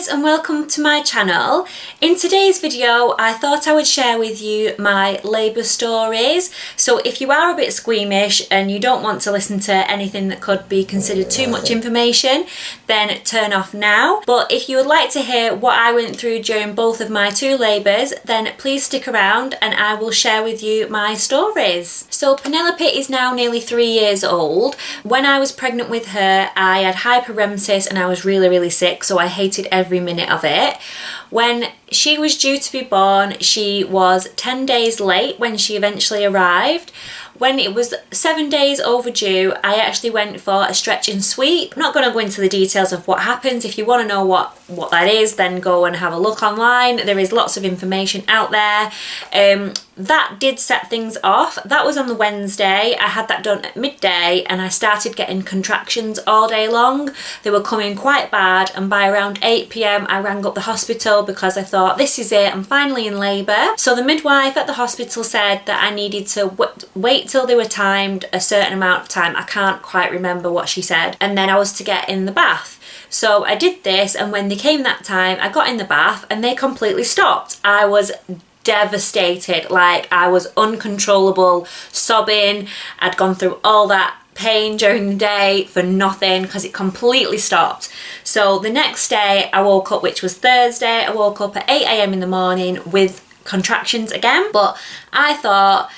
guys, and welcome to my channel. In today's video I thought I would share with you my labour stories. So if you are a bit squeamish and you don't want to listen to anything that could be considered too much information, then turn off now. But if you would like to hear what I went through during both of my two labours, then please stick around and I will share with you my stories. So Penelope is now nearly 3 years old. When I was pregnant with her, I had hyperemesis and I was really sick, so I hated every minute of it. When she was due to be born, she was 10 days late when she eventually arrived. When it was 7 days overdue, I actually went for a stretch and sweep. I'm not going to go into the details of what happens. If you want to know what that is, then go and have a look online. There is lots of information out there. That did set things off. That was on the Wednesday. I had that done at midday and I started getting contractions all day long. They were coming quite bad, and by around 8 p.m. I rang up the hospital because I thought, this is it, I'm finally in labour. So the midwife at the hospital said that I needed to wait till they were timed a certain amount of time. I can't quite remember what she said. And then I was to get in the bath. So I did this, and when they came that time, I got in the bath and they completely stopped. I was devastated, like I was uncontrollable, sobbing. I'd gone through all that pain during the day for nothing because it completely stopped. So the next day I woke up, which was Thursday, I woke up at 8 a.m. in the morning with contractions again, but I thought,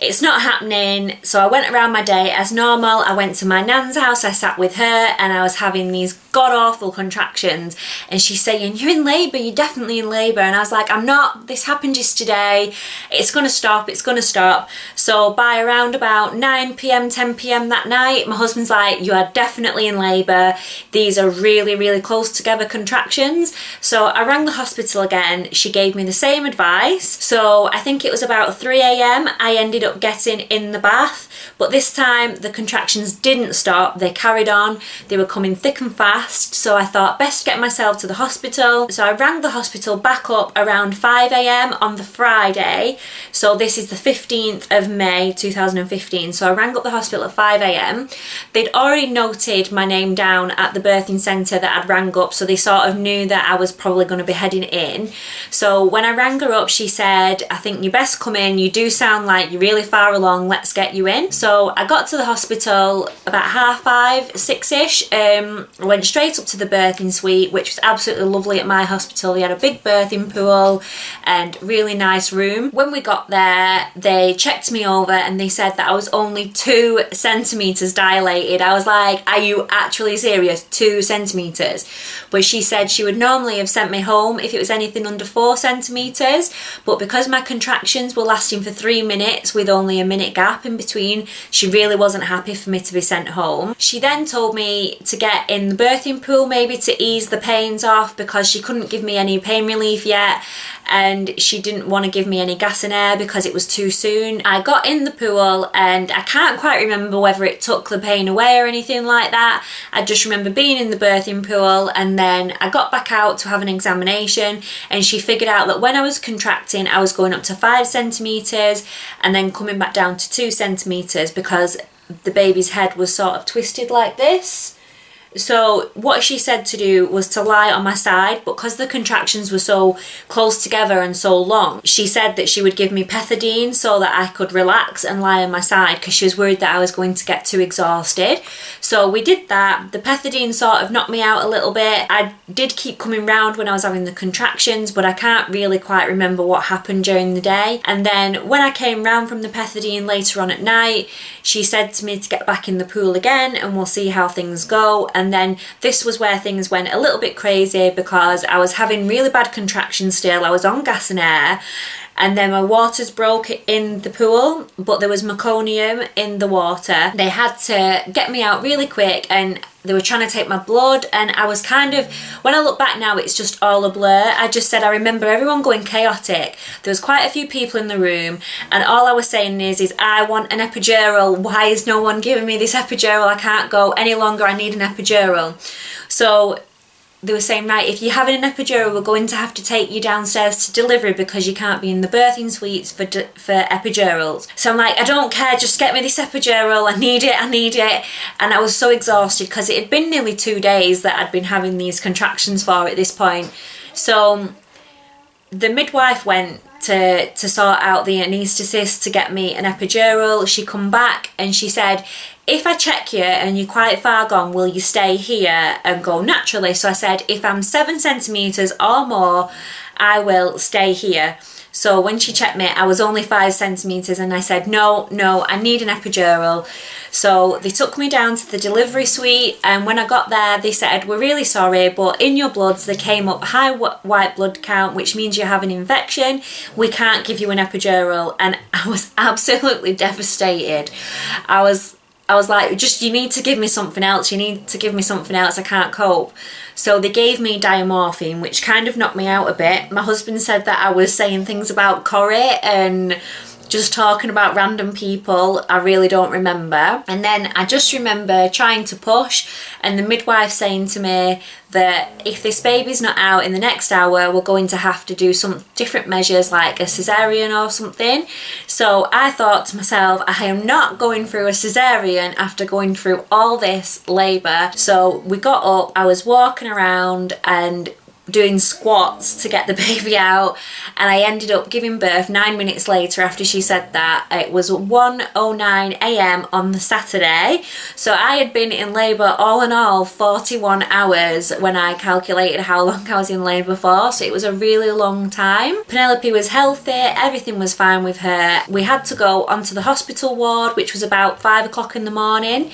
it's not happening. So I went around my day as normal. I went to my nan's house, I sat with her, and I was having these god-awful contractions, and she's saying, you're in labour, you're definitely in labour. And I was like, I'm not, this happened yesterday, it's gonna stop, it's gonna stop. So by around about 9 p.m, 10 p.m. that night, my husband's like, you are definitely in labour, these are really close together contractions. So I rang the hospital again. She gave me the same advice. So I think it was about 3 a.m. I ended up getting in the bath, but this time the contractions didn't stop, they carried on, they were coming thick and fast. So I thought, best get myself to the hospital. So I rang the hospital back up around 5 a.m. on the Friday. So this is the 15th of May 2015. So I rang up the hospital at 5 a.m. They'd already noted my name down at the birthing centre that I'd rang up, so they sort of knew that I was probably going to be heading in. So when I rang her up, she said, I think you best come in, you do sound like you're really far along, let's get you in. So I got to the hospital about 5:30, 6ish. Went straight up to the birthing suite, which was absolutely lovely at my hospital. They had a big birthing pool and really nice room. When we got there, they checked me over and they said that I was only 2 centimetres dilated. I was like, are you actually serious? 2 centimetres? But she said she would normally have sent me home if it was anything under 4 centimetres, but because my contractions were lasting for 3 minutes with only a minute gap in between, she really wasn't happy for me to be sent home. She then told me to get in the birthing pool, maybe to ease the pains off, because she couldn't give me any pain relief yet, and she didn't want to give me any gas and air because it was too soon. I got in the pool and I can't quite remember whether it took the pain away or anything like that. I just remember being in the birthing pool, and then I got back out to have an examination, and she figured out that when I was contracting I was going up to 5 centimetres and then coming back down to 2 centimetres because the baby's head was sort of twisted like this. So what she said to do was to lie on my side, but because the contractions were so close together and so long, she said that she would give me pethidine so that I could relax and lie on my side because she was worried that I was going to get too exhausted. So we did that. The pethidine sort of knocked me out a little bit. I did keep coming round when I was having the contractions, but I can't really quite remember what happened during the day. And then when I came round from the pethidine later on at night, she said to me to get back in the pool again and we'll see how things go. And then this was where things went a little bit crazy because I was having really bad contractions still. I was on gas and air, and then my waters broke in the pool, but there was meconium in the water. They had to get me out really quick and they were trying to take my blood, and I was kind of, when I look back now, it's just all a blur. I just said I remember everyone going chaotic. There was quite a few people in the room, and all I was saying is I want an epidural. Why is no one giving me this epidural? I can't go any longer. I need an epidural. So they were saying, right, if you're having an epidural, we're going to have to take you downstairs to delivery because you can't be in the birthing suites for epidurals. So I'm like, I don't care, just get me this epidural, I need it. And I was so exhausted because it had been nearly 2 days that I'd been having these contractions for at this point. So the midwife went to sort out the anaesthetist to get me an epidural. She come back and she said, if I check you and you're quite far gone, will you stay here and go naturally? So I said, if I'm 7 centimetres or more, I will stay here. So when she checked me, I was only 5 centimetres and I said, no, I need an epidural. So they took me down to the delivery suite, and when I got there, they said, we're really sorry, but in your bloods, they came up high white blood count, which means you have an infection. We can't give you an epidural. And I was absolutely devastated. I was like, you need to give me something else. You need to give me something else. I can't cope. So they gave me diamorphine, which kind of knocked me out a bit. My husband said that I was saying things about Corrie and just talking about random people. I really don't remember. And then I just remember trying to push and the midwife saying to me that if this baby's not out in the next hour, we're going to have to do some different measures like a cesarean or something. So I thought to myself, I am not going through a cesarean after going through all this labour. So we got up, I was walking around and doing squats to get the baby out, and I ended up giving birth 9 minutes later after she said that. It was 1:09 a.m. on the Saturday, so I had been in labour all in all 41 hours when I calculated how long I was in labour for, so it was a really long time. Penelope was healthy, everything was fine with her. We had to go onto the hospital ward, which was about 5 o'clock in the morning,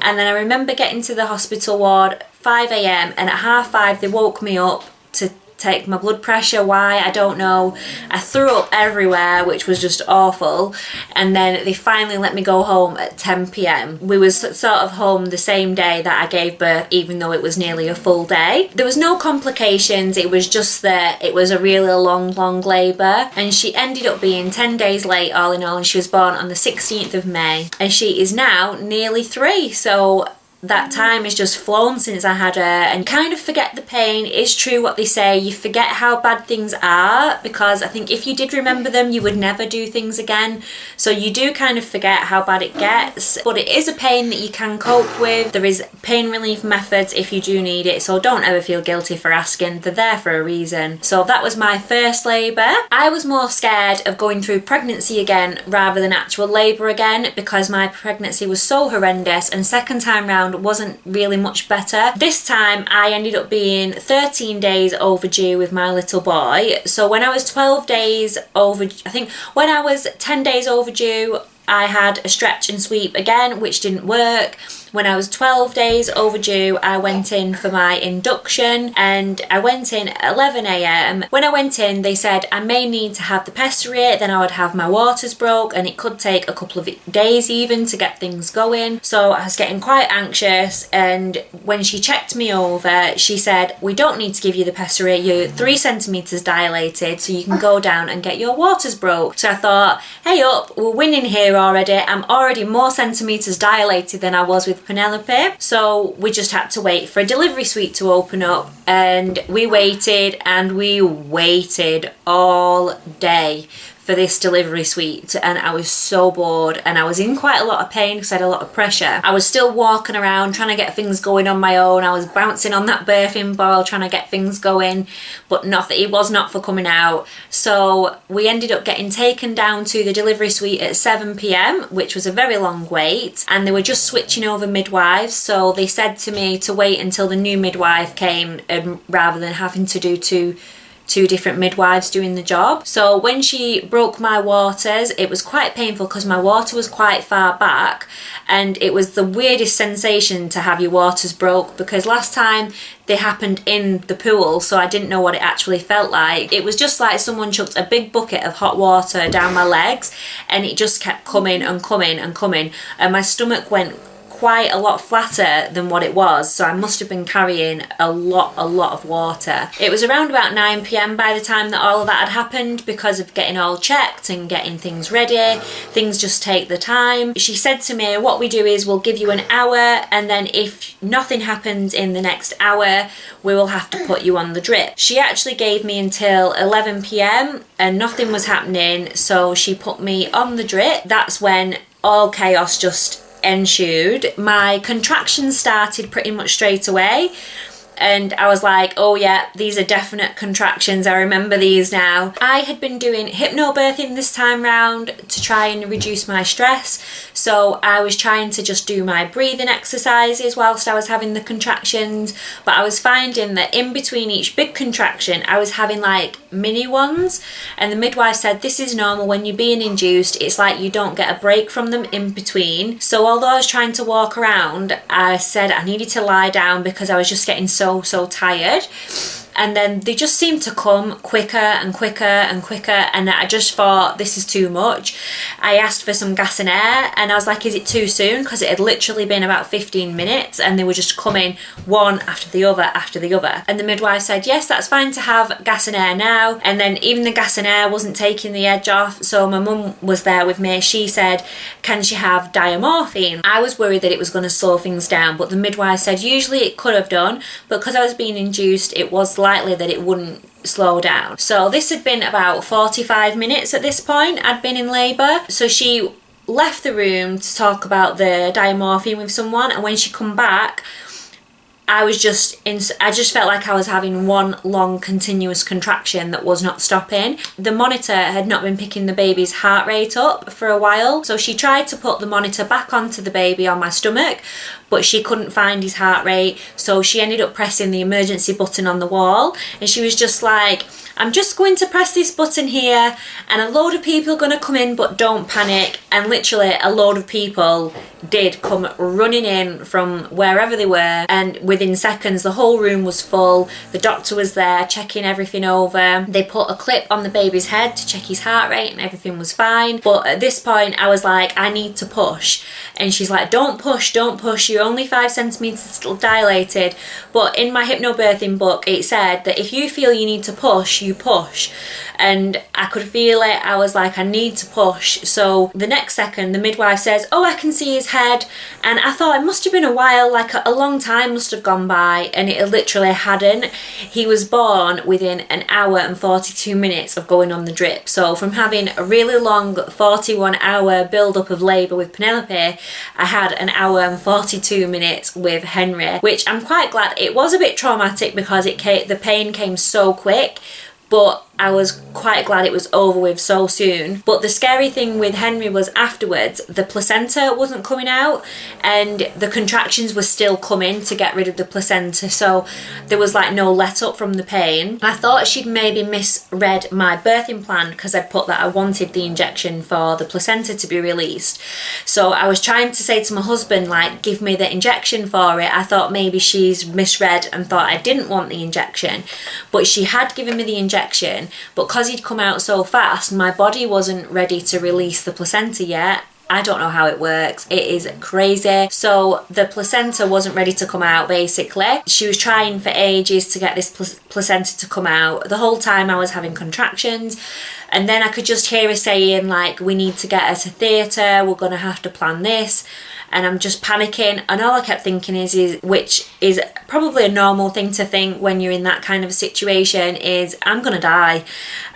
and then I remember getting to the hospital ward 5 a.m. and at 5:30 they woke me up to take my blood pressure. Why? I don't know. I threw up everywhere, which was just awful. And then they finally let me go home at 10 p.m. We was sort of home the same day that I gave birth, even though it was nearly a full day. There was no complications. It was just that it was a really long labour. And she ended up being 10 days late all in all. And she was born on the 16th of May. And she is now nearly 3. So that time has just flown since I had her, and kind of forget the pain. It is true what they say, you forget how bad things are, because I think if you did remember them, you would never do things again. So you do kind of forget how bad it gets, but it is a pain that you can cope with. There is pain relief methods if you do need it, so don't ever feel guilty for asking. They're there for a reason. So that was my first labour. I was more scared of going through pregnancy again rather than actual labour again, because my pregnancy was so horrendous, and second time round wasn't really much better. This time I ended up being 13 days overdue with my little boy. So when I was 12 days overdue, I think when I was 10 days overdue, I had a stretch and sweep again, which didn't work. When I was 12 days overdue, I went in for my induction, and I went in at 11 a.m. When I went in, they said I may need to have the pessary, then I would have my waters broke, and it could take a couple of days even to get things going. So I was getting quite anxious, and when she checked me over, she said, we don't need to give you the pessary, you're 3 centimetres dilated, so you can go down and get your waters broke. So I thought, hey up, we're winning here already. I'm already more centimetres dilated than I was with Penelope. So we just had to wait for a delivery suite to open up, and we waited and we waited all day for this delivery suite, and I was so bored, and I was in quite a lot of pain because I had a lot of pressure. I was still walking around trying to get things going on my own. I was bouncing on that birthing ball trying to get things going, but nothing, it was not for coming out. So we ended up getting taken down to the delivery suite at 7 p.m, which was a very long wait, and they were just switching over midwives, so they said to me to wait until the new midwife came, rather than having to do two different midwives doing the job. So when she broke my waters, it was quite painful because my water was quite far back, and it was the weirdest sensation to have your waters broke, because last time they happened in the pool, so I didn't know what it actually felt like. It was just like someone chucked a big bucket of hot water down my legs, and it just kept coming and coming and coming, and my stomach went quite a lot flatter than what it was, so I must have been carrying a lot of water. It was around about 9 p.m. by the time that all of that had happened, because of getting all checked and getting things ready. Things just take the time. She said to me, what we do is we'll give you an hour, and then if nothing happens in the next hour, we will have to put you on the drip. She actually gave me until 11 p.m. and nothing was happening, so she put me on the drip. That's when all chaos just ensued. My contractions started pretty much straight away, and I was like, oh yeah, these are definite contractions, I remember these now. I had been doing hypnobirthing this time round to try and reduce my stress, so I was trying to just do my breathing exercises whilst I was having the contractions, but I was finding that in between each big contraction I was having like mini ones, and the midwife said this is normal when you're being induced, it's like you don't get a break from them in between. So although I was trying to walk around, I said I needed to lie down because I was just getting so tired, and then they just seemed to come quicker and quicker and quicker, and I just thought this is too much. I asked for some gas and air, and I was like, is it too soon? Because it had literally been about 15 minutes and they were just coming one after the other, and the midwife said yes, that's fine to have gas and air now. And then even the gas and air wasn't taking the edge off, so my mum was there with me. She said, can she have diamorphine? I was worried that it was going to slow things down, but the midwife said usually it could have done, but because I was being induced it was likely that it wouldn't slow down. So this had been about 45 minutes at this point I'd been in labour. So she left the room to talk about the diamorphine with someone, and when she come back I just felt like I was having one long continuous contraction that was not stopping. The monitor had not been picking the baby's heart rate up for a while, so she tried to put the monitor back onto the baby on my stomach, but she couldn't find his heart rate, so she ended up pressing the emergency button on the wall, and she was just like, I'm just going to press this button here and a load of people are going to come in, but don't panic. And literally a load of people did come running in from wherever they were, and within seconds the whole room was full. The doctor was there checking everything over. They put a clip on the baby's head to check his heart rate and everything was fine. But at this point I was like, I need to push, and she's like, don't push, you're only 5 centimeters dilated. But in my hypnobirthing book it said that if you feel you need to push, you push, and I could feel it. I was like, I need to push. So the next second the midwife says, oh, I can see his head, and I thought it must have been a while, like a long time must have gone by, and it literally hadn't. He was born within an hour and 42 minutes of going on the drip. So from having a really long 41-hour build-up of labour with Penelope, I had an hour and 42 minutes with Henry, which I'm quite glad. It was a bit traumatic because the pain came so quick, but I was quite glad it was over with so soon. But the scary thing with Henry was afterwards, the placenta wasn't coming out and the contractions were still coming to get rid of the placenta, so there was like no let up from the pain. I thought she'd maybe misread my birthing plan because I'd put that I wanted the injection for the placenta to be released. So I was trying to say to my husband, like, give me the injection for it. I thought maybe she's misread and thought I didn't want the injection, but she had given me the injection. But because he'd come out so fast, my body wasn't ready to release the placenta yet. I don't know how it works. It is crazy. So the placenta wasn't ready to come out, basically. She was trying for ages to get this placenta to come out. The whole time I was having contractions. And then I could just hear her saying, like, we need to get her to theatre. We're going to have to plan this. And I'm just panicking, and all I kept thinking is, which is probably a normal thing to think when you're in that kind of a situation, is I'm gonna die.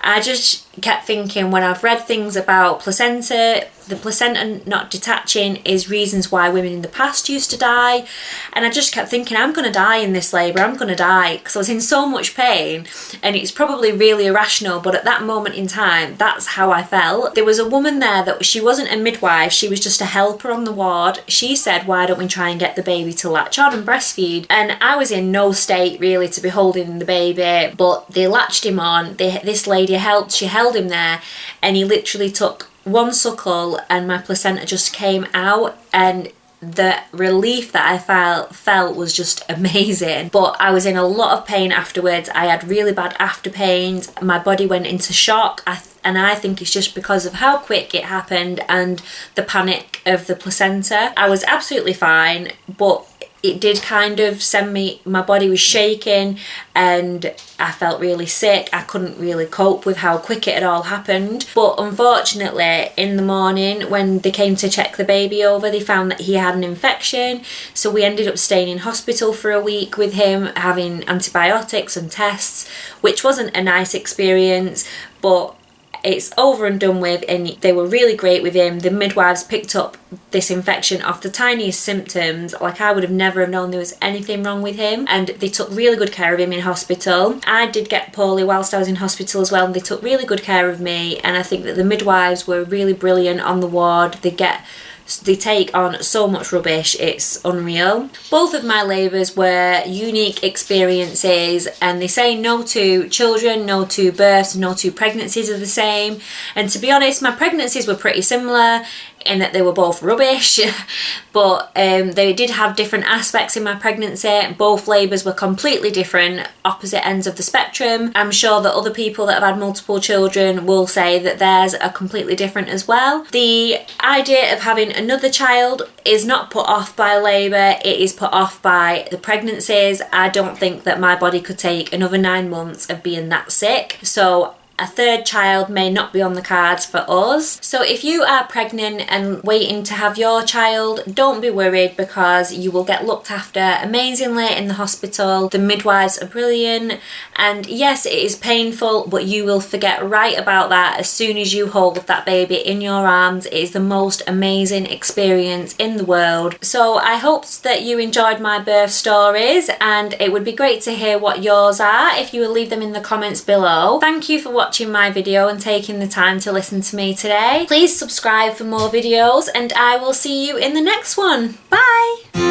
I just kept thinking, when I've read things about placenta, the placenta not detaching is reasons why women in the past used to die, and I just kept thinking, I'm gonna die in this labour, I'm gonna die, because I was in so much pain, and it's probably really irrational, but at that moment in time, that's how I felt. There was a woman there that she wasn't a midwife, she was just a helper on the ward. She said, why don't we try and get the baby to latch on and breastfeed? And I was in no state really to be holding the baby, but they latched him on. This lady helped, she held him there, and he literally took one suckle and my placenta just came out, and the relief that I felt was just amazing. But I was in a lot of pain afterwards. I had really bad after pains. My body went into shock. And I think it's just because of how quick it happened and the panic of the placenta. I was absolutely fine, but it did kind of send me, my body was shaking and I felt really sick. I couldn't really cope with how quick it had all happened. But unfortunately, in the morning when they came to check the baby over, they found that he had an infection. So we ended up staying in hospital for a week with him, having antibiotics and tests, which wasn't a nice experience, but it's over and done with, and they were really great with him. The midwives picked up this infection off the tiniest symptoms. Like, I would have never have known there was anything wrong with him, and they took really good care of him in hospital. I did get poorly whilst I was in hospital as well, and they took really good care of me, and I think that the midwives were really brilliant on the ward. They take on so much rubbish, it's unreal. Both of my labours were unique experiences, and they say no two children, no two births, no two pregnancies are the same. And to be honest, my pregnancies were pretty similar in that they were both rubbish, but they did have different aspects in my pregnancy. Both labours were completely different, opposite ends of the spectrum. I'm sure that other people that have had multiple children will say that theirs are completely different as well. The idea of having another child is not put off by labour, it is put off by the pregnancies. I don't think that my body could take another 9 months of being that sick, so a third child may not be on the cards for us. So if you are pregnant and waiting to have your child, don't be worried, because you will get looked after amazingly in the hospital. The midwives are brilliant, and yes, it is painful, but you will forget right about that as soon as you hold that baby in your arms. It is the most amazing experience in the world. So I hope that you enjoyed my birth stories, and it would be great to hear what yours are if you will leave them in the comments below. Thank you for watching my video and taking the time to listen to me today. Please subscribe for more videos, and I will see you in the next one. Bye!